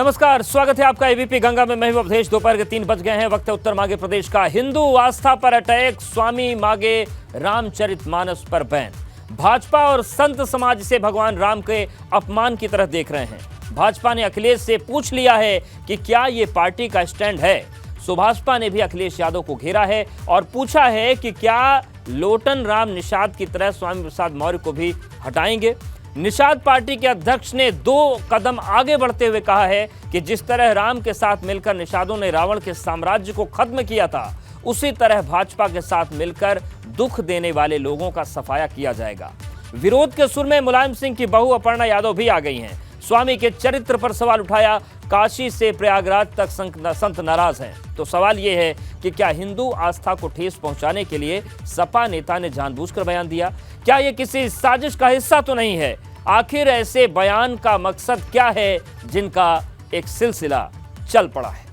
नमस्कार, स्वागत है आपका एबीपी गंगा में। मैं हूं अवधेश। दोपहर के 3 बज गए हैं। वक्त है उत्तर मांगे प्रदेश का। हिंदू आस्था पर अटैक, स्वामी मांगे रामचरितमानस पर बैन। भाजपा और संत समाज से भगवान राम के अपमान की तरह देख रहे हैं। भाजपा ने अखिलेश से पूछ लिया है कि क्या ये पार्टी का स्टैंड है। सुभाषपा ने भी अखिलेश यादव को घेरा है और पूछा है कि क्या लोटन राम निषाद की तरह स्वामी प्रसाद मौर्य को भी हटाएंगे। निषाद पार्टी के अध्यक्ष ने 2 कदम आगे बढ़ते हुए कहा है कि जिस तरह राम के साथ मिलकर निषादों ने रावण के साम्राज्य को खत्म किया था, उसी तरह भाजपा के साथ मिलकर दुख देने वाले लोगों का सफाया किया जाएगा। विरोध के सुर में मुलायम सिंह की बहू अपर्णा यादव भी आ गई हैं। स्वामी के चरित्र पर सवाल उठाया। काशी से प्रयागराज तक संत नाराज हैं। तो सवाल यह है कि क्या हिंदू आस्था को ठेस पहुंचाने के लिए सपा नेता ने जानबूझकर बयान दिया? क्या यह किसी साजिश का हिस्सा तो नहीं है? आखिर ऐसे बयान का मकसद क्या है जिनका एक सिलसिला चल पड़ा है?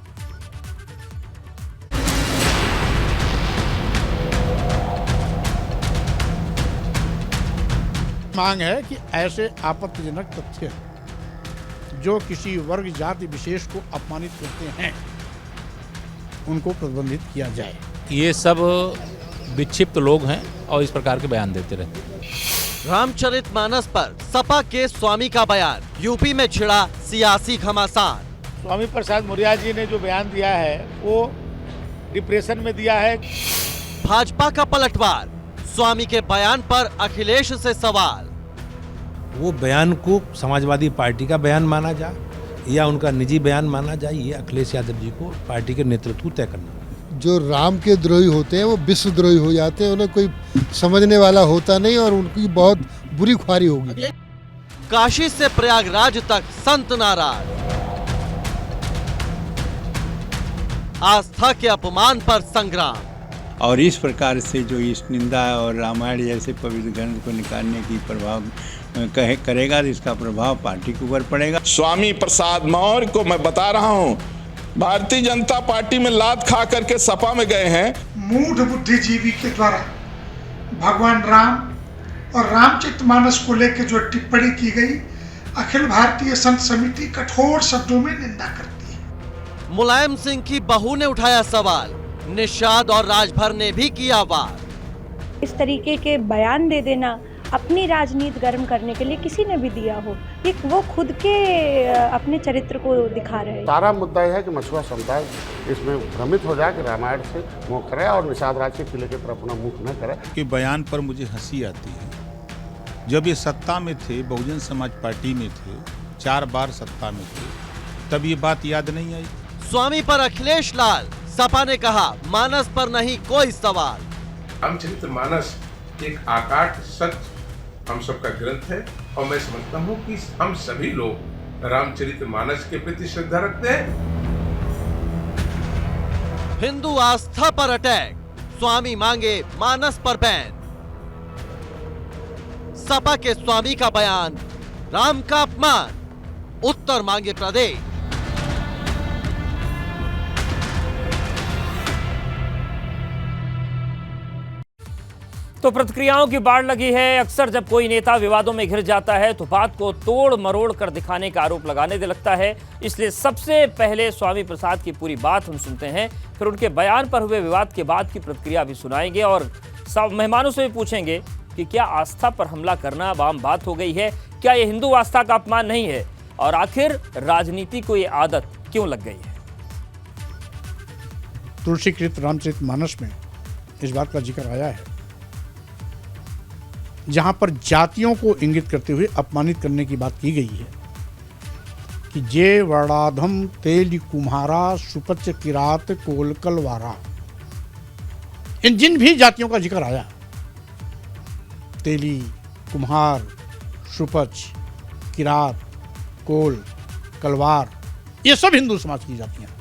मांग है कि ऐसे आपत्तिजनक तथ्य जो किसी वर्ग जाति विशेष को अपमानित करते हैं उनको प्रतिबंधित किया जाए। ये सब विक्षिप्त लोग हैं और इस प्रकार के बयान देते रहते हैं। रामचरितमानस पर सपा के स्वामी का बयान, यूपी में छिड़ा सियासी घमासान। स्वामी प्रसाद मौर्य जी ने जो बयान दिया है वो डिप्रेशन में दिया है। भाजपा का पलटवार, स्वामी के बयान पर अखिलेश से सवाल। वो बयान को समाजवादी पार्टी का बयान माना जाए या उनका निजी बयान माना जाए, ये अखिलेश यादव जी को पार्टी के नेतृत्व तय करना। जो राम के द्रोही होते हैं वो विश्वद्रोही हो जाते हैं। उन्हें कोई समझने वाला होता नहीं और उनकी बहुत बुरी ख्वारी होगी। काशी से प्रयागराज तक संत नाराज। आस्था के अपमान पर संग्राम। और इस प्रकार से जो इस निंदा और रामायण जैसे पवित्र ग्रंथ को निकालने की प्रभाव करेगा, इसका प्रभाव पार्टी के ऊपर पड़ेगा। स्वामी प्रसाद मौर्य को मैं बता रहा हूं, भारतीय जनता पार्टी में लात खा करके सपा में गए हैं। मूढ़ बुद्धिजीवी के द्वारा भगवान राम और रामचरितमानस को लेकर जो टिप्पणी की गई, अखिल भारतीय संत समिति कठोर शब्दों में निंदा करती है। मुलायम सिंह की बहू ने उठाया सवाल, निषाद और राजभर ने भी किया वार। इस तरीके के बयान दे देना अपनी राजनीति गर्म करने के लिए किसी ने भी दिया हो, ये वो खुद के अपने चरित्र को दिखा रहे हैं। सारा मुद्दा यह है कि मछुआ समुदाय इसमें भ्रमित हो जाए कि रामायण से मुँह करे और निषाद राज के किले की तरफ अपना मुख न करे। कि बयान पर मुझे हंसी आती है। जब ये सत्ता में थे, बहुजन समाज पार्टी में थे, 4 बार सत्ता में थे, तब ये बात याद नहीं आई। स्वामी पर अखिलेश लाल, सपा ने कहा मानस पर नहीं कोई सवाल। रामचरितमानस एक आकाट सच हम सबका ग्रंथ है और मैं समझता हूँ कि हम सभी लोग रामचरितमानस के प्रति श्रद्धा रखते हैं। हिंदू आस्था पर अटैक, स्वामी मांगे मानस पर बैन। सपा के स्वामी का बयान, राम का अपमान, उत्तर मांगे प्रदेश। तो प्रतिक्रियाओं की बाढ़ लगी है। अक्सर जब कोई नेता विवादों में घिर जाता है तो बात को तोड़ मरोड़ कर दिखाने का आरोप लगाने दे लगता है। इसलिए सबसे पहले स्वामी प्रसाद की पूरी बात हम सुनते हैं, फिर उनके बयान पर हुए विवाद के बाद की प्रतिक्रिया भी सुनाएंगे और सब मेहमानों से भी पूछेंगे कि क्या आस्था पर हमला करना अब आम बात हो गई है? क्या ये हिंदू आस्था का अपमान नहीं है? और आखिर राजनीति को ये आदत क्यों लग गई है? तुलसीकृत रामचरितमानस में इस बात का जिक्र आया है जहां पर जातियों को इंगित करते हुए अपमानित करने की बात की गई है कि जे वर्णाधम तेली कुम्हारा सुपच किरात कोल कलवारा। इन जिन भी जातियों का जिक्र आया, तेली, कुम्हार, सुपच, किरात, कोल, कलवार, ये सब हिंदू समाज की जातियां।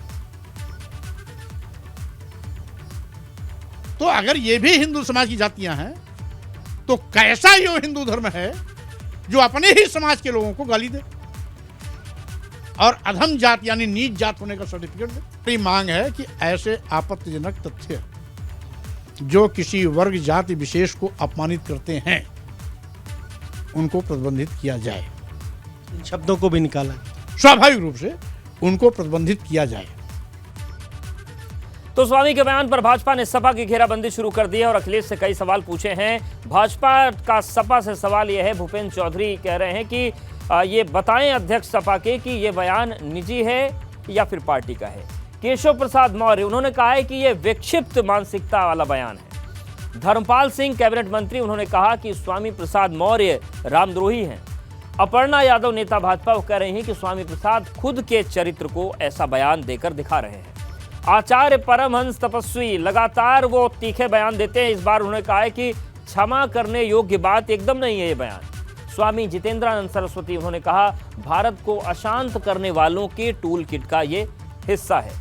तो अगर ये भी हिंदू समाज की जातियां हैं तो कैसा यो हिंदू धर्म है जो अपने ही समाज के लोगों को गाली दे और अधम जात यानी नीच जात होने का सर्टिफिकेट दे? मेरी मांग है कि ऐसे आपत्तिजनक तथ्य जो किसी वर्ग जाति विशेष को अपमानित करते हैं उनको प्रतिबंधित किया जाए। शब्दों को भी निकाला। स्वाभाविक रूप से उनको प्रतिबंधित किया जाए। तो स्वामी के बयान पर भाजपा ने सपा की घेराबंदी शुरू कर दी है और अखिलेश से कई सवाल पूछे हैं। भाजपा का सपा से सवाल यह है, भूपेंद्र चौधरी कह रहे हैं कि ये बताएं अध्यक्ष सपा के कि ये बयान निजी है या फिर पार्टी का है। केशव प्रसाद मौर्य उन्होंने कहा है कि यह विक्षिप्त मानसिकता वाला बयान है। धर्मपाल सिंह कैबिनेट मंत्री उन्होंने कहा कि स्वामी प्रसाद मौर्य रामद्रोही हैं। अपर्णा यादव नेता भाजपा वो कह रही हैं कि स्वामी प्रसाद खुद के चरित्र को ऐसा बयान देकर दिखा रहे हैं। आचार्य परमहंस तपस्वी लगातार वो तीखे बयान देते हैं। इस बार उन्होंने कहा है कि क्षमा करने योग्य बात एकदम नहीं है ये बयान। स्वामी जितेंद्रानंद सरस्वती उन्होंने कहा भारत को अशांत करने वालों के टूल किट का ये हिस्सा है।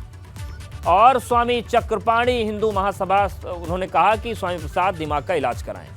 और स्वामी चक्रपाणी हिंदू महासभा उन्होंने कहा कि स्वामी प्रसाद दिमाग का इलाज कराएं।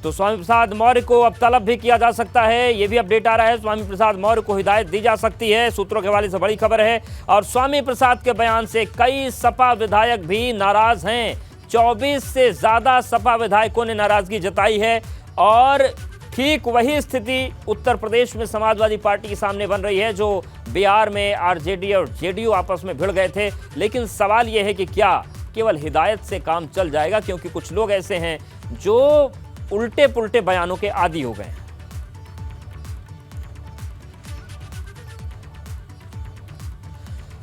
तो स्वामी प्रसाद मौर्य को अब तलब भी किया जा सकता है, ये भी अपडेट आ रहा है। स्वामी प्रसाद मौर्य को हिदायत दी जा सकती है, सूत्रों के हवाले से बड़ी खबर है। और स्वामी प्रसाद के बयान से कई सपा विधायक भी नाराज हैं। 24 से ज्यादा सपा विधायकों ने नाराजगी जताई है। और ठीक वही स्थिति उत्तर प्रदेश में समाजवादी पार्टी के सामने बन रही है, जो बिहार में आरजेडी और जेडीयू आपस में भिड़ गए थे। लेकिन सवाल यह है कि क्या केवल हिदायत से काम चल जाएगा, क्योंकि कुछ लोग ऐसे हैं जो उल्टे पुल्टे बयानों के आदी हो गए।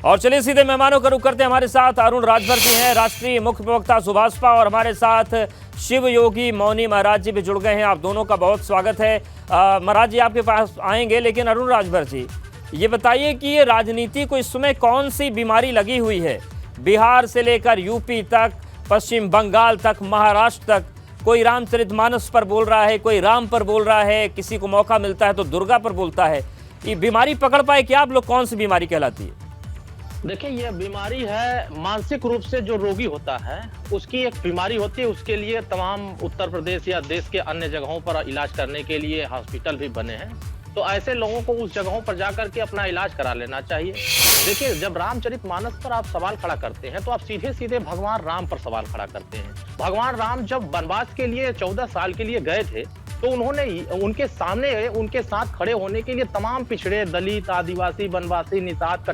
और चलिए सीधे मेहमानों का रुख करते हैं। हमारे साथ अरुण राजभर जी हैं, राष्ट्रीय मुख्य प्रवक्ता सुभाषपा, और हमारे साथ शिव योगी मौनी महाराज जी भी जुड़ गए हैं। आप दोनों का बहुत स्वागत है। महाराज जी आपके पास आएंगे, लेकिन अरुण राजभर जी ये बताइए कि ये राजनीति को इस समय कौन सी बीमारी लगी हुई है? बिहार से लेकर यूपी तक, पश्चिम बंगाल तक, महाराष्ट्र तक, कोई रामचरितमानस पर बोल रहा है, कोई राम पर बोल रहा है, किसी को मौका मिलता है तो दुर्गा पर बोलता है। ये बीमारी पकड़ पाए क्या आप लोग? कौन सी बीमारी कहलाती है? देखिए, यह बीमारी है मानसिक रूप से जो रोगी होता है उसकी एक बीमारी होती है। उसके लिए तमाम उत्तर प्रदेश या देश के अन्य जगहों पर इलाज करने के लिए हॉस्पिटल भी बने हैं। तो ऐसे लोगों को उस जगहों पर जाकर के अपना इलाज करा लेना चाहिए। देखिए, जब रामचरितमानस पर आप सवाल खड़ा करते हैं तो आप सीधे सीधे भगवान राम पर सवाल खड़ा करते हैं। भगवान राम जब वनवास के लिए 14 साल के लिए गए थे तो उन्होंने उनके सामने उनके साथ खड़े होने के लिए तमाम पिछड़े, दलित, आदिवासी, वनवासी, निषाद,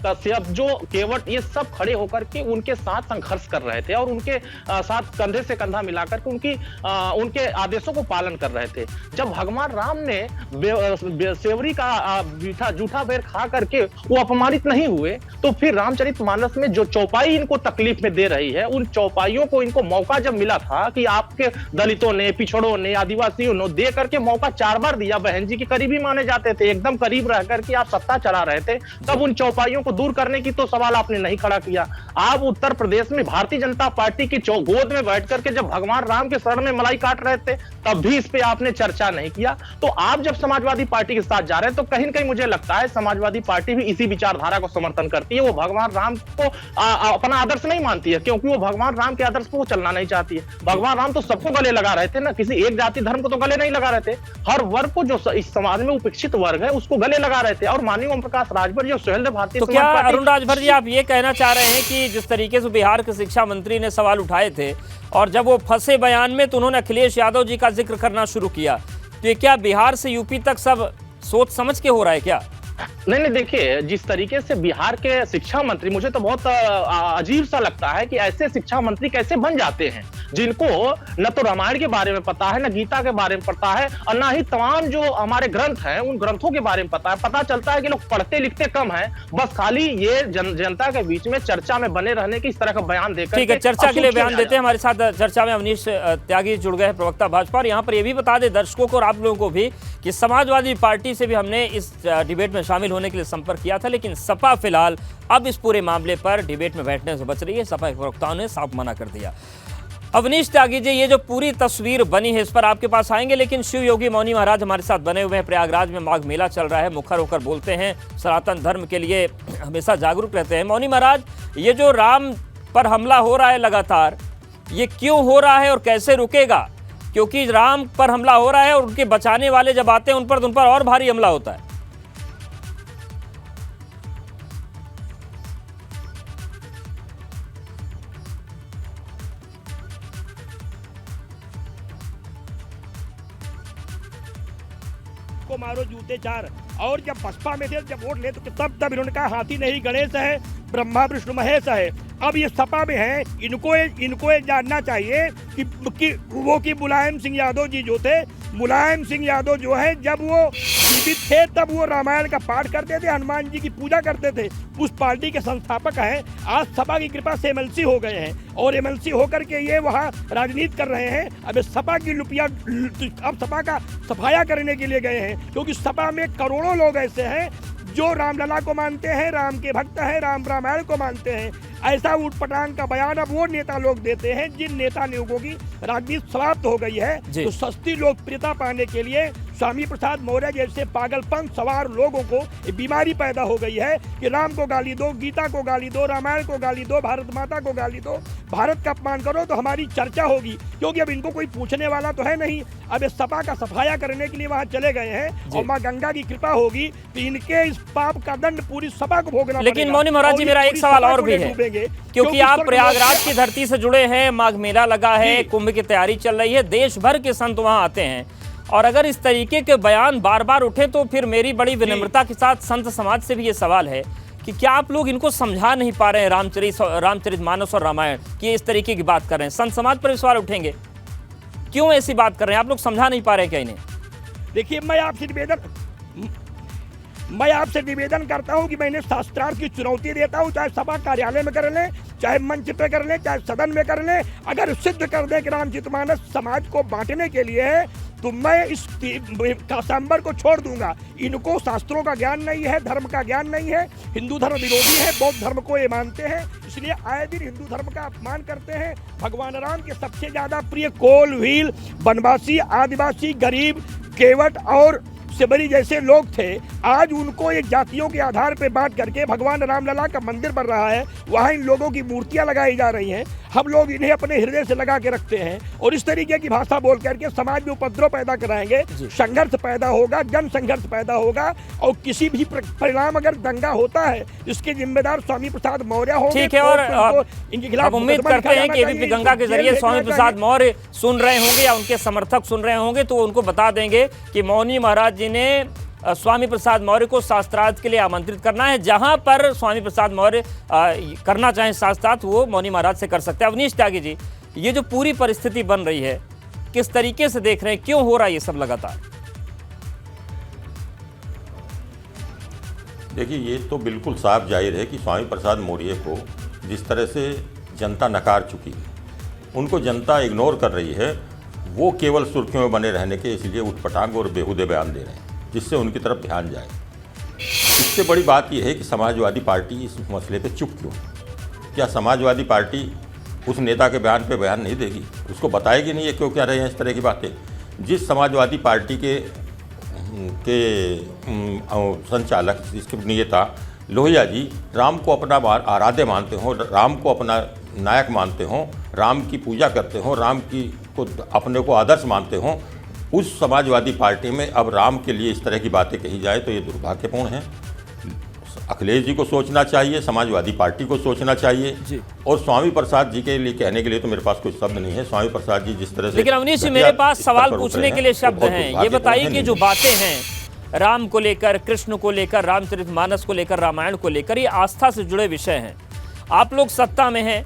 कश्यप, जो केवट, ये सब खड़े होकर के उनके साथ संघर्ष कर रहे थे और उनके साथ कंधे से कंधा मिलाकर के उनके आदेशों को पालन कर रहे थे। जब भगवान राम ने सेवरी का जूठा बेर खा करके वो अपमानित नहीं हुए, तो फिर रामचरितमानस में जो चौपाई इनको तकलीफ में दे रही है, उन चौपाइयों को इनको मौका जब मिला था कि आपके दलितों ने, पिछड़ों ने, आदिवासी दे करके मौका 4 बार दिया। बहन जी के करीबी माने जाते थे, एकदम करीब रह करके आप सत्ता चला रहे थे, तब उन चौपाइयों को दूर करने की तो सवाल आपने नहीं खड़ा किया। आप उत्तर प्रदेश में भारतीय जनता पार्टी की गोद में बैठ करके जब भगवान राम के शरण में मलाई काट रहे थे, तब भी इस पे आपने चर्चा नहीं किया। तो आप जब समाजवादी पार्टी के साथ जा रहे हैं तो कहीं न कहीं मुझे लगता है समाजवादी पार्टी भी इसी विचारधारा को समर्थन करती है। वो भगवान राम को अपना आदर्श नहीं मानती है, क्योंकि वो भगवान राम के आदर्श को चलना नहीं चाहती है। भगवान राम तो सबको गले लगा रहे थे ना, किसी एक जाति धर्म को तो गले नहीं लगा रहे थे, हर वर्ग को, जो इस समाज में उपेक्षित वर्ग है उसको गले लगा रहे थे। और माननीय ओम प्रकाश राजभर जी और सुहेलदेव भारती, तो क्या अरुण राजभर जी आप ये कहना चाह रहे हैं कि जिस तरीके से बिहार के शिक्षा मंत्री ने सवाल उठाए थे और जब वो फंसे बयान में तो उन्होंने अखिलेश यादव जी का जिक्र करना शुरू किया, तो ये क्या बिहार से यूपी तक सब सोच समझ के हो रहा है क्या? नहीं, देखिए, जिस तरीके से बिहार के शिक्षा मंत्री, मुझे तो बहुत अजीब सा लगता है कि ऐसे शिक्षा मंत्री कैसे बन जाते हैं जिनको न तो रामायण के बारे में पता है, न गीता के बारे में पता है, और न ही तमाम जो हमारे ग्रंथ हैं उन ग्रंथों के बारे में पता है। पता चलता है कि लोग पढ़ते लिखते कम हैं, बस खाली ये जनता के बीच में चर्चा में बने रहने की इस तरह का बयान देकर। ठीक है, चर्चा के लिए बयान देते हैं। हमारे साथ चर्चा में अवनीश त्यागी जुड़ गए, प्रवक्ता भाजपा। और यहाँ पर यह भी बता दें दर्शकों को और आप लोगों को भी कि समाजवादी पार्टी से भी हमने इस डिबेट में शामिल होने के लिए संपर्क किया था, लेकिन सपा फिलहाल अब इस पूरे मामले पर डिबेट में बैठने से बच रही है। सपा के प्रवक्ताओं ने साफ मना कर दिया। अवनीश त्यागी जी, ये जो पूरी तस्वीर बनी है इस पर आपके पास आएंगे, लेकिन शिव योगी मौनी महाराज हमारे साथ बने हुए हैं। प्रयागराज में माघ मेला चल रहा है, मुखर होकर बोलते हैं, सनातन धर्म के लिए हमेशा जागरूक रहते हैं। मौनी महाराज, ये जो राम पर हमला हो रहा है लगातार, ये क्यों हो रहा है और कैसे रुकेगा? क्योंकि राम पर हमला हो रहा है और उनके बचाने वाले जब आते हैं उन पर और भारी हमला होता है। को मारो जूते चार। और जब बसपा में थे, जब वोट ले तो तब इन्होंने कहा हाथी नहीं गणेश है, ब्रह्मा विष्णु महेश है। अब ये सपा में है, इनको ये जानना चाहिए कि मुलायम सिंह यादव जी जो थे, मुलायम सिंह यादव जो है जब वो जीवित थे तब वो रामायण का पाठ करते थे, हनुमान जी की पूजा करते थे, उस पार्टी के संस्थापक हैं। आज सपा की कृपा से एमएलसी हो गए हैं और एमएलसी होकर के ये वहाँ राजनीति कर रहे हैं। अब सपा की लुपिया, अब सपा का सफाया करने के लिए गए हैं, क्योंकि सपा में करोड़ों लोग ऐसे हैं जो रामलला को मानते हैं, राम के भक्त हैं, रामायण को मानते हैं। ऐसा उठपटांग का बयान अब वो नेता लोग देते हैं जिन नेता लोगों की राजनीति समाप्त हो गई है। तो सस्ती लोकप्रियता पाने के लिए स्वामी प्रसाद मौर्य जैसे पागलपन सवार लोगों को बीमारी पैदा हो गई है कि राम को गाली दो, गीता को गाली दो, रामायण को गाली दो, भारत माता को गाली दो, भारत का अपमान करो तो हमारी चर्चा होगी। क्योंकि अब इनको कोई पूछने वाला तो है नहीं। अब इस सपा का सफाया करने के लिए वहाँ चले गए हैं और माँ गंगा की कृपा होगी तो इनके इस पाप का दंड पूरी सपा को भोगना। लेकिन मौनी महाराज जी, मेरा एक सवाल और भी है, क्योंकि आप प्रयागराज की धरती से जुड़े हैं, माघ मेला लगा है, कुंभ की तैयारी चल रही है, देश भर के संत वहां आते हैं, और अगर इस तरीके के बयान बार बार उठे तो फिर मेरी बड़ी विनम्रता के साथ संत समाज से भी ये सवाल है कि क्या आप लोग इनको समझा नहीं पा रहे हैं रामचरितमानस और रामायण की इस तरीके की बात कर रहे हैं? संत समाज पर सवाल उठेंगे, क्यों ऐसी बात कर रहे हैं? आप लोग समझा नहीं पा रहे हैं क्या इन्हें? देखिए, मैं आपसे निवेदन करता हूं कि मैंने शास्त्रार्थ की चुनौती देता हूं, चाहे सभा कार्यालय में कर लें, चाहे मंच पे कर लें, चाहे सदन में कर लें। अगर सिद्ध कर दें कि रामचरितमानस समाज को बांटने के लिए है तो मैं इस कासांबर को छोड़ दूंगा। इनको शास्त्रों का ज्ञान नहीं है, धर्म का ज्ञान नहीं है, हिंदू धर्म विरोधी है, बौद्ध धर्म को ये मानते हैं, इसलिए आए दिन हिंदू धर्म का अपमान करते हैं। भगवान राम के सबसे ज्यादा प्रिय कोल, भील, वनवासी, आदिवासी, गरीब, केवट और सेबरी जैसे लोग थे। आज उनको एक जातियों के आधार पर बांट करके भगवान रामलला का मंदिर बन रहा है, वहाँ इन लोगों की मूर्तियां लगाई जा रही हैं। हम लोग इन्हें अपने हृदय से लगा के रखते हैं और इस तरीके की भाषा बोल करके समाज में उपद्रव पैदा कराएंगे, संघर्ष पैदा होगा, जन संघर्ष पैदा होगा और किसी भी परिणाम अगर दंगा होता है इसके जिम्मेदार स्वामी प्रसाद मौर्य होंगे। ठीक है, और इनके खिलाफ उम्मीद करते हैं कि एबीपी गंगा के जरिए स्वामी प्रसाद मौर्य सुन रहे होंगे या उनके समर्थक सुन रहे होंगे तो उनको बता देंगे कि मौनी महाराज जी ने स्वामी प्रसाद मौर्य को शास्त्रार्थ के लिए आमंत्रित करना है। जहां पर स्वामी प्रसाद मौर्य करना चाहें शास्त्रार्थ, वो मौनी महाराज से कर सकते हैं। अवनीश त्यागी जी, ये जो पूरी परिस्थिति बन रही है किस तरीके से देख रहे हैं, क्यों हो रहा है ये सब लगातार? देखिए, ये तो बिल्कुल साफ जाहिर है कि स्वामी प्रसाद मौर्य को जिस तरह से जनता नकार चुकी है, उनको जनता इग्नोर कर रही है, वो केवल सुर्खियों में बने रहने के इसलिए उठपटांग और बेहुदे बयान दे रहे हैं जिससे उनकी तरफ ध्यान जाए। इससे बड़ी बात यह है कि समाजवादी पार्टी इस मसले पे चुप क्यों? क्या समाजवादी पार्टी उस नेता के बयान पे बयान नहीं देगी? उसको बताएगी नहीं है क्यों कह रहे हैं इस तरह की बातें? जिस समाजवादी पार्टी के संचालक, इसके नेता लोहिया जी राम को अपना आराध्य मानते हों, राम को अपना नायक मानते हों, राम की पूजा करते हों, राम की को अपने को आदर्श मानते हों, उस समाजवादी पार्टी में अब राम के लिए इस तरह की बातें कही जाए तो ये दुर्भाग्यपूर्ण है। अखिलेश जी को सोचना चाहिए, समाजवादी पार्टी को सोचना चाहिए और स्वामी प्रसाद जी के लिए कहने के लिए तो मेरे पास कोई शब्द नहीं है। स्वामी प्रसाद जी जिस तरह से, लेकिन अवनीश जी, मेरे पास सवाल पूछने के लिए शब्द हैं। ये बताइए कि जो बातें हैं राम को लेकर, कृष्ण को लेकर, रामचरितमानस को लेकर, रामायण को लेकर, ये आस्था से जुड़े विषय हैं। आप लोग सत्ता में हैं,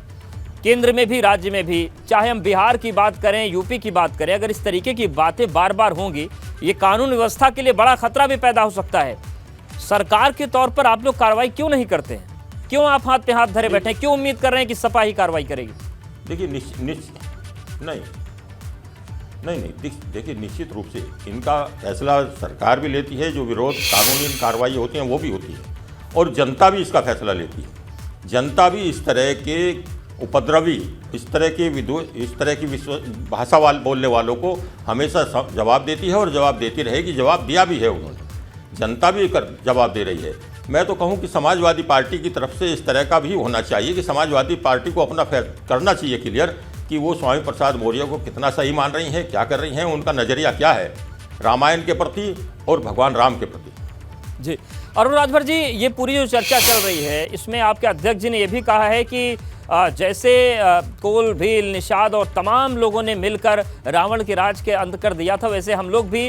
केंद्र में भी, राज्य में भी, चाहे हम बिहार की बात करें, यूपी की बात करें, अगर इस तरीके की बातें बार बार होंगी, ये कानून व्यवस्था के लिए बड़ा खतरा भी पैदा हो सकता है। सरकार के तौर पर आप लोग कार्रवाई क्यों नहीं करते हैं? क्यों आप हाथ पे हाथ धरे बैठे हैं? क्यों उम्मीद कर रहे हैं कि सपा ही कार्रवाई करेगी? देखिए देखिए, निश्चित रूप से इनका फैसला सरकार भी लेती है, जो विरोध कानूनी कार्रवाई होती हैं वो भी होती है, और जनता भी इसका फैसला लेती है। जनता भी इस तरह के उपद्रवी, इस तरह की भाषा बोलने वालों को हमेशा जवाब देती है और जवाब देती रहेगी। जवाब दिया भी है उन्होंने, जनता भी जवाब दे रही है। मैं तो कहूं कि समाजवादी पार्टी की तरफ से इस तरह का भी होना चाहिए कि समाजवादी पार्टी को अपना करना चाहिए क्लियर कि वो स्वामी प्रसाद मौर्य को कितना सही मान रही हैं, क्या कर रही हैं, उनका नज़रिया क्या है रामायण के प्रति और भगवान राम के प्रति। जी, अरुण राजभर जी, ये पूरी जो चर्चा चल रही है इसमें आपके अध्यक्ष जी ने यह भी कहा है कि जैसे कोल, भील, निषाद और तमाम लोगों ने मिलकर रावण के राज के अंत कर दिया था, वैसे हम लोग भी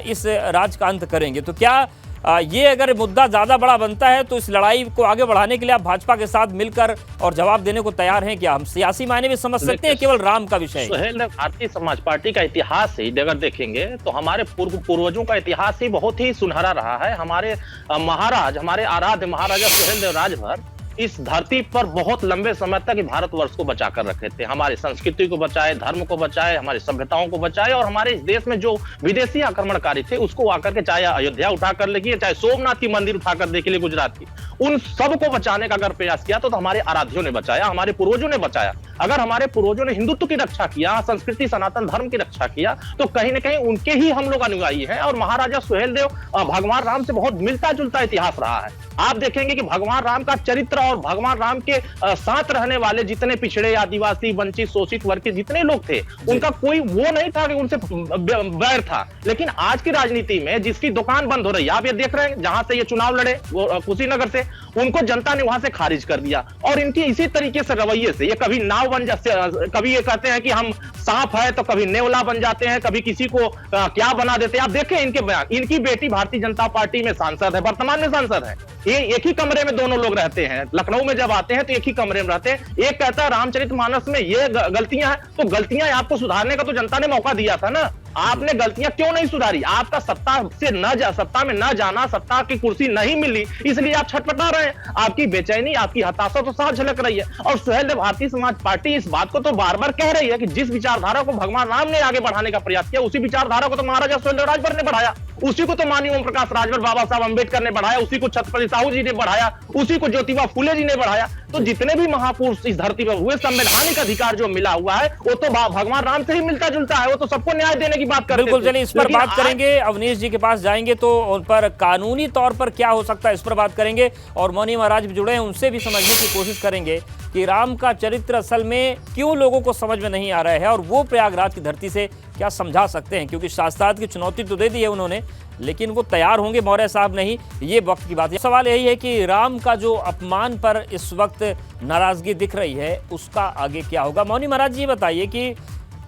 इस राज का अंत करेंगे। तो क्या ये अगर मुद्दा ज़्यादा बड़ा बनता है तो इस लड़ाई को आगे बढ़ाने के लिए आप भाजपा के साथ मिलकर और जवाब देने को तैयार हैं क्या? हम सियासी मायने में समझ सकते हैं, केवल राम का विषय है। भारतीय समाज पार्टी का इतिहास ही अगर देखेंगे तो हमारे पूर्वजों का इतिहास ही बहुत ही सुनहरा रहा है। हमारे महाराज, हमारे आराध्य महाराजा सुहेलदेव राजभर इस धरती पर बहुत लंबे समय तक भारतवर्ष को बचा कर रखे थे। हमारी संस्कृति को बचाए, धर्म को बचाए, हमारी सभ्यताओं को बचाए, और हमारे इस देश में जो विदेशी आक्रमणकारी थे उसको आकर के, चाहे अयोध्या उठाकर लेके, चाहे सोमनाथ की मंदिर उठाकर देख लिए गुजरात की, उन सबको बचाने का अगर प्रयास किया तो हमारे आराध्यों ने बचाया, हमारे पूर्वजों ने बचाया। अगर हमारे पूर्वजों ने हिंदुत्व की रक्षा किया, संस्कृति सनातन धर्म की रक्षा किया, तो कहीं ना कहीं उनके ही हम लोग अनुयायी हैं। और महाराजा सुहेलदेव भगवान राम से बहुत मिलता जुलता इतिहास रहा है। आप देखेंगे कि भगवान राम का चरित्र और भगवान राम के साथ रहने वाले जितने पिछड़े, आदिवासी, वंचित, शोषित वर्ग के जितने लोग थे, उनका कोई वो नहीं था कि उनसे बैर था। लेकिन आज की राजनीति में जिसकी दुकान बंद हो रही है, आप ये देख रहे हैं, जहां से ये चुनाव लड़े वो कुशीनगर से, उनको जनता ने वहां से खारिज कर दिया। और इनकी इसी तरीके से रवैये से ये कभी नाव बन जाते, कभी ये कहते हैं कि हम सांप है, तो कभी नेवला बन जाते हैं, कभी किसी को क्या बना देते हैं। आप देखें इनके बयान। इनकी बेटी भारतीय जनता पार्टी में सांसद है, वर्तमान में सांसद है। ये एक ही कमरे में दोनों लोग रहते हैं। लखनऊ में जब आते हैं तो एक ही कमरे में रहते हैं। एक कहता है रामचरितमानस में ये गलतियां हैं, तो गलतियां आपको सुधारने का तो जनता ने मौका दिया था ना। आपने गलतियां क्यों नहीं सुधारी? आपका सत्ता में न जाना, सत्ता की कुर्सी नहीं मिली, इसलिए आप छटपटा रहे हैं। आपकी बेचैनी, आपकी हताशा तो साफ झलक रही है। और सुहेलदेव भारतीय समाज पार्टी इस बात को तो बार बार कह रही है कि जिस विचारधारा को भगवान राम ने आगे बढ़ाने का प्रयास किया, उसी विचारधारा को तो महाराजा सुहेलदेव राजभर ने बढ़ाया, उसी को तो माननीय ओम प्रकाश राजभर, बाबा साहब अम्बेडकर ने बढ़ाया, उसी को छत्रपति साहू जी ने बढ़ाया, उसी को ज्योतिबा फुले जी ने बढ़ाया। तो जितने भी महापुरुष इस धरती पर हुए, संवैधानिक अधिकार जो मिला हुआ है वो तो भगवान राम से ही मिलता जुलता है। वो तो सबको न्याय देने की बात करते हैं। बिल्कुल, चलिए इस पर बात करेंगे। अवनीश जी के पास जाएंगे तो उन पर कानूनी तौर पर क्या हो सकता है, इस पर बात करेंगे। और मौनी महाराज भी जुड़े हैं, उनसे भी समझने की कोशिश करेंगे कि राम का चरित्र असल में क्यों लोगों को समझ में नहीं आ रहा है और वो प्रयागराज की धरती से क्या समझा सकते हैं। क्योंकि शास्त्रार्थ की चुनौती तो दे दी है उन्होंने, लेकिन वो तैयार होंगे मौर्य साहब नहीं, ये वक्त की बात है। सवाल यही है कि राम का जो अपमान पर इस वक्त नाराजगी दिख रही है, उसका आगे क्या होगा। मौनी महाराज जी बताइए कि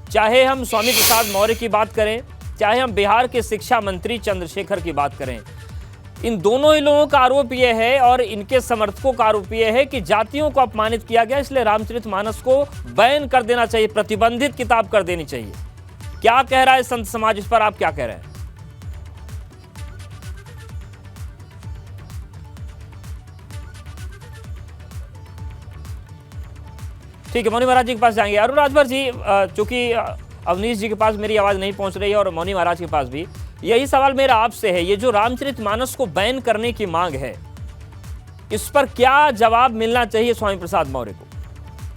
चाहे हम स्वामी प्रसाद मौर्य की बात करें, चाहे हम बिहार के शिक्षा मंत्री चंद्रशेखर की बात करें, इन दोनों ही लोगों का आरोप यह है और इनके समर्थकों का आरोप यह है कि जातियों को अपमानित किया गया, इसलिए रामचरितमानस को बैन कर देना चाहिए, प्रतिबंधित किताब कर देनी चाहिए। क्या कह रहा है संत समाज इस पर, आप क्या कह रहे हैं? ठीक है, मौनी महाराज जी के पास जाएंगे। अरुण राजभर जी, चूंकि अवनीश जी के पास मेरी आवाज नहीं पहुंच रही है और मौनी महाराज के पास भी, यही सवाल मेरा आपसे है। ये जो रामचरितमानस को बैन करने की मांग है, इस पर क्या जवाब मिलना चाहिए स्वामी प्रसाद मौर्य को?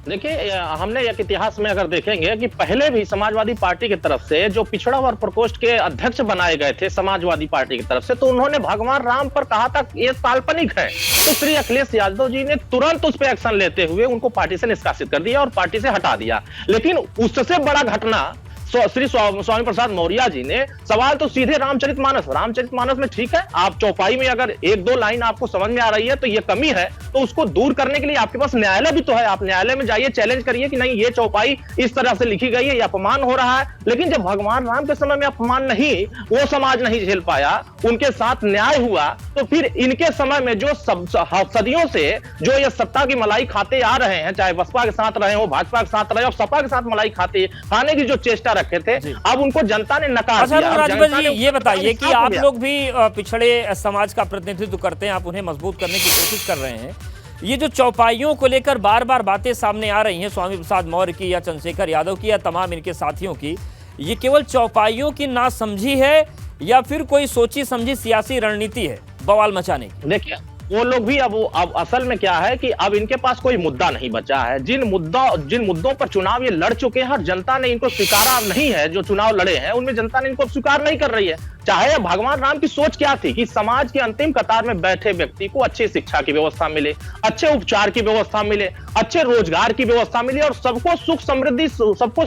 देखिए, हमने एक इतिहास में अगर देखेंगे कि पहले भी समाजवादी पार्टी की तरफ से जो पिछड़ा वर्ग प्रकोष्ठ के अध्यक्ष बनाए गए थे समाजवादी पार्टी की तरफ से, तो उन्होंने भगवान राम पर कहा था ये काल्पनिक है। तो श्री अखिलेश यादव जी ने तुरंत उस पर एक्शन लेते हुए उनको पार्टी से निष्कासित कर दिया और पार्टी से हटा दिया। लेकिन उससे बड़ा घटना श्री स्वामी प्रसाद मौर्य जी ने, सवाल तो सीधे रामचरितमानस में ठीक है, आप चौपाई में अगर एक दो लाइन आपको समझ में आ रही है तो ये कमी है, तो उसको दूर करने के लिए आपके पास न्यायालय भी तो है। आप न्यायालय में जाइए, चैलेंज करिए कि नहीं ये चौपाई इस तरह से लिखी गई है, ये अपमान हो रहा है। लेकिन जब भगवान राम के समय में अपमान नहीं, वो समाज नहीं झेल पाया, उनके साथ न्याय हुआ, तो फिर इनके समय में जो सदियों से जो ये सत्ता की मलाई खाते आ रहे हैं, चाहे बसपा के साथ रहे हो, भाजपा के साथ रहे और सपा के साथ मलाई खाने की जो चेष्टा रखे थे, अब उनको जनता ने नकार दिया। राजभर जी, ये बताइए कि आप लोग भी पिछड़े समाज का प्रतिनिधित्व करते हैं, आप उन्हें मजबूत करने की कोशिश कर रहे हैं। ये जो चौपाइयों को लेकर बार बार बातें सामने आ रही हैं, स्वामी प्रसाद मौर्य की या चंद्रशेखर यादव की या तमाम इनके साथियों की, ये केवल चौपाइयों की नासमझी है या फिर कोई सोची समझी सियासी रणनीति है बवाल मचाने की? देखिए, वो लोग भी अब असल में क्या है कि अब इनके पास कोई मुद्दा नहीं बचा है। जिन मुद्दों पर चुनाव ये लड़ चुके हैं और जनता ने इनको स्वीकारा नहीं है, जो चुनाव लड़े हैं उनमें जनता ने इनको स्वीकार नहीं कर रही है। चाहे भगवान राम की सोच क्या थी कि समाज के अंतिम कतार में बैठे व्यक्ति को अच्छी शिक्षा की व्यवस्था मिले, अच्छे उपचार की व्यवस्था मिले, अच्छे रोजगार की व्यवस्था मिले और सबको सुख समृद्धि, सबको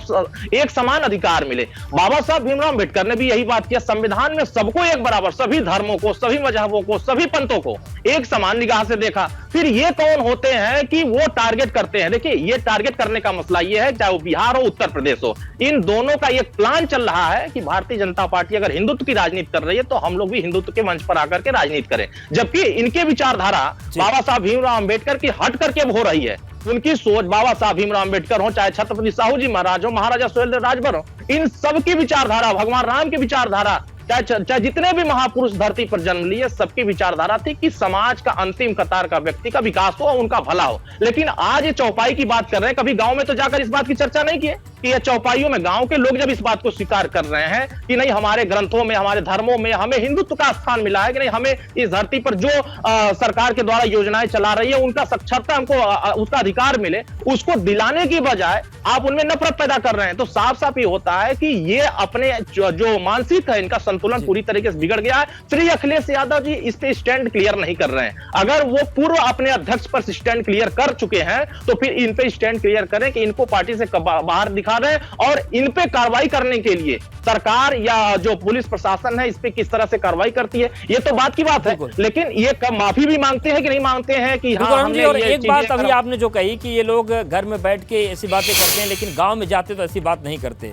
एक समान अधिकार मिले। बाबा साहब भीमराव अम्बेडकर ने भी यही बात किया, संविधान में सबको एक बराबर, सभी धर्मों को, सभी मजहबों को, सभी पंथों को एक समान निगाह से देखा। फिर ये कौन होते हैं कि वो टारगेट करते हैं? देखिए, ये टारगेट करने का मसला ये है, चाहे वो बिहार हो, उत्तर प्रदेश हो, इन दोनों का एक प्लान चल रहा है कि भारतीय जनता पार्टी अगर हिंदुत्व की राजनीति कर रही है तो हम लोग भी हिंदुत्व के मंच पर आकर के राजनीति करें, जबकि इनके विचारधारा बाबा साहब भीमराव अम्बेडकर की हट करके हो रही है। उनकी सोच, बाबा साहब भीमराव अम्बेडकर हो, चाहे छत्रपति साहू जी महाराज हो, महाराजा सुहेलदेव राजभर हो, इन सब की विचारधारा, भगवान राम की विचारधारा, चाहे जितने भी महापुरुष धरती पर जन्म लिए, सबकी विचारधारा थी कि समाज का अंतिम कतार का व्यक्ति का विकास हो, उनका भला हो। लेकिन आज ये चौपाई की बात कर रहे हैं, कभी गांव में तो जाकर इस बात की चर्चा नहीं की है कि ये चौपाइयों में गांव के लोग जब इस बात को स्वीकार कर रहे हैं कि नहीं, हमारे ग्रंथों में, हमारे धर्मों में हमें हिंदुत्व का स्थान मिला है कि नहीं, हमें इस धरती पर जो सरकार के द्वारा योजनाएं चला रही है उनका साक्षरता, हमको उसका अधिकार मिले, उसको दिलाने की बजाय आप उनमें नफरत पैदा कर रहे हैं। तो साफ साफ ये होता है कि ये अपने जो मानसिक है, इनका संतुलन पूरी तरीके से बिगड़ गया है। श्री अखिलेश यादव जी इस पे स्टैंड क्लियर नहीं कर रहे हैं। अगर वो पूर्व अपने अध्यक्ष पर स्टैंड क्लियर कर चुके हैं तो फिर इन पे स्टैंड क्लियर करें कि इनको पार्टी से बाहर दिखा रहे हैं और इन पे कार्रवाई करने के लिए सरकार या जो पुलिस प्रशासन है इस पे किस तरह से कार्रवाई करती है, ये तो बात की बात है। लेकिन ये माफी भी मांगते हैं कि नहीं मांगते हैं कि हाँ, हमने और एक बात अभी आपने जो कही कि ये लोग घर में बैठ के ऐसी बातें करते हैं लेकिन गांव में जाते तो ऐसी बात नहीं करते,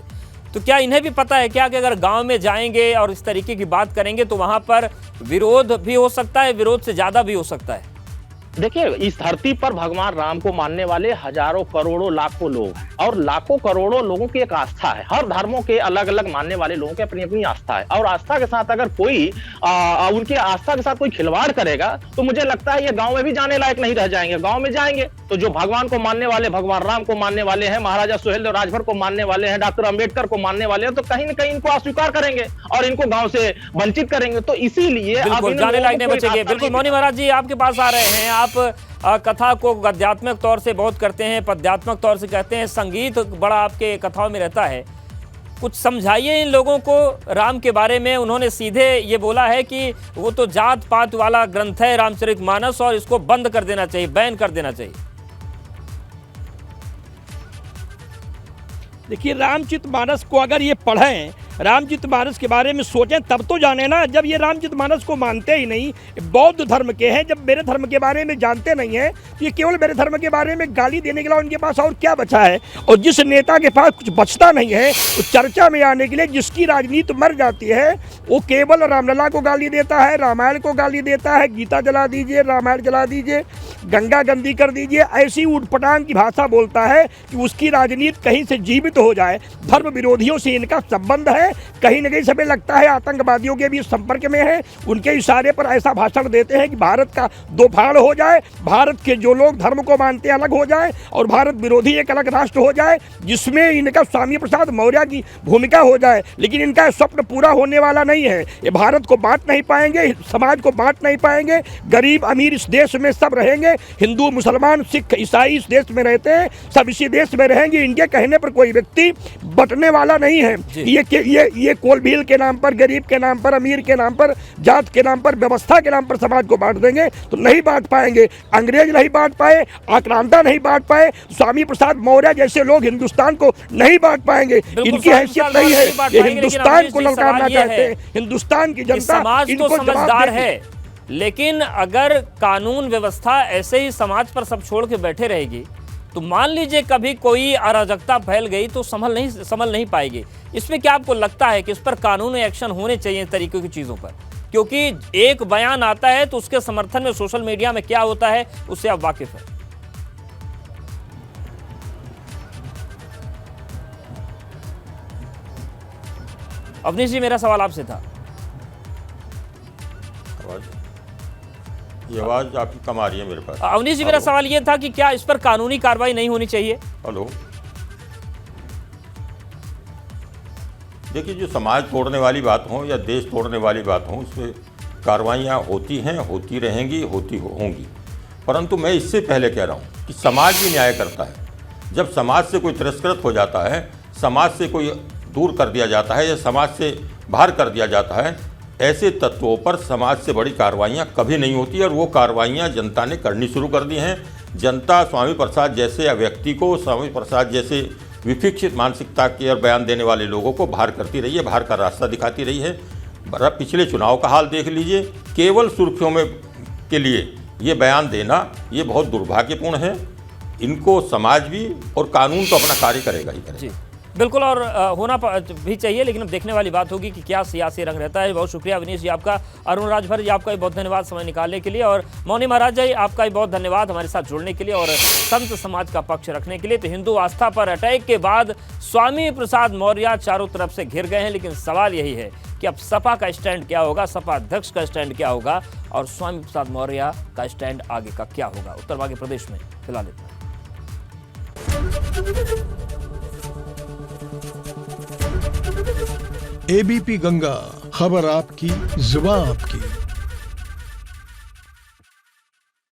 तो क्या इन्हें भी पता है क्या कि अगर गांव में जाएंगे और इस तरीके की बात करेंगे तो वहां पर विरोध भी हो सकता है, विरोध से ज्यादा भी हो सकता है? देखिए, इस धरती पर भगवान राम को मानने वाले हजारों करोड़ों लाखों लोग हैं और लाखों करोड़ों लोगों की एक आस्था है। हर धर्मों के अलग अलग मानने वाले लोगों की अपनी अपनी आस्था है और आस्था के साथ अगर कोई उनकी आस्था के साथ कोई खिलवाड़ करेगा तो मुझे लगता है ये गांव में भी जाने लायक नहीं रह जाएंगे। गांव में जाएंगे तो जो भगवान को मानने वाले, भगवान राम को मानने वाले हैं, महाराजा सुहेलदेव राजभर को मानने वाले हैं, डॉक्टर अम्बेडकर को मानने वाले हैं, तो कहीं ना कहीं इनको अस्वीकार करेंगे और इनको गांव से वंचित करेंगे। तो इसीलिए जाने लायक नहीं बचेंगे। बिल्कुल मौनी महाराज जी आपके पास आ रहे हैं। आप कथा को गद्यात्मक तौर से बहुत करते हैं, पद्यात्मक तौर से कहते हैं, संगीत बड़ा आपके कथाओं में रहता है। कुछ समझाइए इन लोगों को राम के बारे में। उन्होंने सीधे ये बोला है कि वो तो जात पात वाला ग्रंथ है रामचरितमानस और इसको बंद कर देना चाहिए, बैन कर देना चाहिए। देखिए, रामचरितमानस को अगर ये पढ़ें, रामचरितमानस के बारे में सोचें तब तो जाने ना। जब ये रामचरितमानस को मानते ही नहीं, बौद्ध धर्म के हैं, जब मेरे धर्म के बारे में जानते नहीं है तो ये केवल मेरे धर्म के बारे में गाली देने के लिए उनके पास और क्या बचा है? और जिस नेता के पास कुछ बचता नहीं है तो चर्चा में आने के लिए जिसकी राजनीति मर जाती है वो केवल रामलला को गाली देता है, रामायण को गाली देता है, गीता जला दीजिए, रामायण जला दीजिए, गंगा गंदी कर दीजिए, ऐसी उटपटांग की भाषा बोलता है कि उसकी राजनीति कहीं से जीवित हो जाए। धर्म विरोधियों से इनका संबंध है, कहीं न कहीं समय लगता है आतंकवादियों के भी संपर्क में है। उनके इशारे पर ऐसा भाषण देते हैं कि भारत का दो फाड़ हो जाए, भारत के जो लोग धर्म को मानते अलग हो जाए और भारत विरोधी एक अलग राष्ट्र हो जाए जिसमें इनका स्वामी प्रसाद मौर्य की भूमिका हो जाए। लेकिन इनका स्वप्न पूरा होने वाला नहीं है। ये भारत को बांट नहीं पाएंगे, समाज को बांट नहीं पाएंगे। गरीब अमीर इस देश में सब रहेंगे, हिंदू मुसलमान सिख ईसाई इस देश में रहते हैं, सब इसी देश में रहेंगे। इनके कहने पर कोई व्यक्ति बंटने वाला नहीं है। ये कोलभील के नाम पर, गरीब के नाम पर, अमीर के नाम पर, जात के नाम पर, व्यवस्था के नाम पर समाज को बांट देंगे तो नहीं बांट पाएंगे। अंग्रेज नहीं बांट पाए, आक्रांता नहीं बांट पाए, स्वामी प्रसाद मौर्य जैसे लोग हिंदुस्तान को नहीं बांट पाएंगे। इनकी हैसियत नहीं है, ये हिंदुस्तान को ललकारना चाहते हैं। हिंदुस्तान की जनता इनको समझदार है, लेकिन अगर कानून व्यवस्था ऐसे ही समाज पर सब छोड़ के बैठे रहेगी तो मान लीजिए कभी कोई अराजकता फैल गई तो संभल नहीं पाएगी। इसमें क्या आपको लगता है कि इस पर कानूनी एक्शन होने चाहिए इस तरीके की चीजों पर? क्योंकि एक बयान आता है तो उसके समर्थन में सोशल मीडिया में क्या होता है उससे आप वाकिफ हैं। अवनीश जी, मेरा सवाल आपसे था। ये आवाज आपकी कम आ रही है मेरे पास। अवनीश जी, मेरा सवाल ये था कि क्या इस पर कानूनी कार्रवाई नहीं होनी चाहिए? हेलो, देखिए, जो समाज तोड़ने वाली बात हो या देश तोड़ने वाली बात हो, उस पर कार्रवाइयाँ होती हैं, होती रहेंगी, होती होंगी। परंतु मैं इससे पहले कह रहा हूँ कि समाज भी न्याय करता है। जब समाज से कोई तिरस्कृत हो जाता है, समाज से कोई दूर कर दिया जाता है या समाज से बाहर कर दिया जाता है, ऐसे तत्वों पर समाज से बड़ी कार्रवाइयाँ कभी नहीं होती और वो कार्रवाइयाँ जनता ने करनी शुरू कर दी हैं। जनता स्वामी प्रसाद जैसे व्यक्ति को, स्वामी प्रसाद जैसे विफिक्षित मानसिकता के और बयान देने वाले लोगों को बाहर करती रही है, बाहर का रास्ता दिखाती रही है। पिछले चुनाव का हाल देख लीजिए, केवल सुर्खियों में के लिए ये बयान देना ये बहुत दुर्भाग्यपूर्ण है। इनको समाज भी और कानून तो अपना कार्य करेगा ही करेगा। जी बिल्कुल, और होना भी चाहिए, लेकिन अब देखने वाली बात होगी कि क्या सियासी रंग रहता है। बहुत शुक्रिया विनीश जी आपका। अरुण राजभर जी आपका भी बहुत धन्यवाद समय निकालने के लिए, और मौनी महाराज जी आपका भी बहुत धन्यवाद हमारे साथ जुड़ने के लिए और संत समाज का पक्ष रखने के लिए। तो हिंदू आस्था पर अटैक के बाद स्वामी प्रसाद मौर्य चारों तरफ से घिर गए हैं, लेकिन सवाल यही है कि अब सपा का स्टैंड क्या होगा, सपा अध्यक्ष का स्टैंड क्या होगा और स्वामी प्रसाद मौर्य का स्टैंड आगे का क्या होगा उत्तर मध्य प्रदेश में फिलहाल इतना। एबीपी गंगा, खबर आपकी, जुबान आपकी।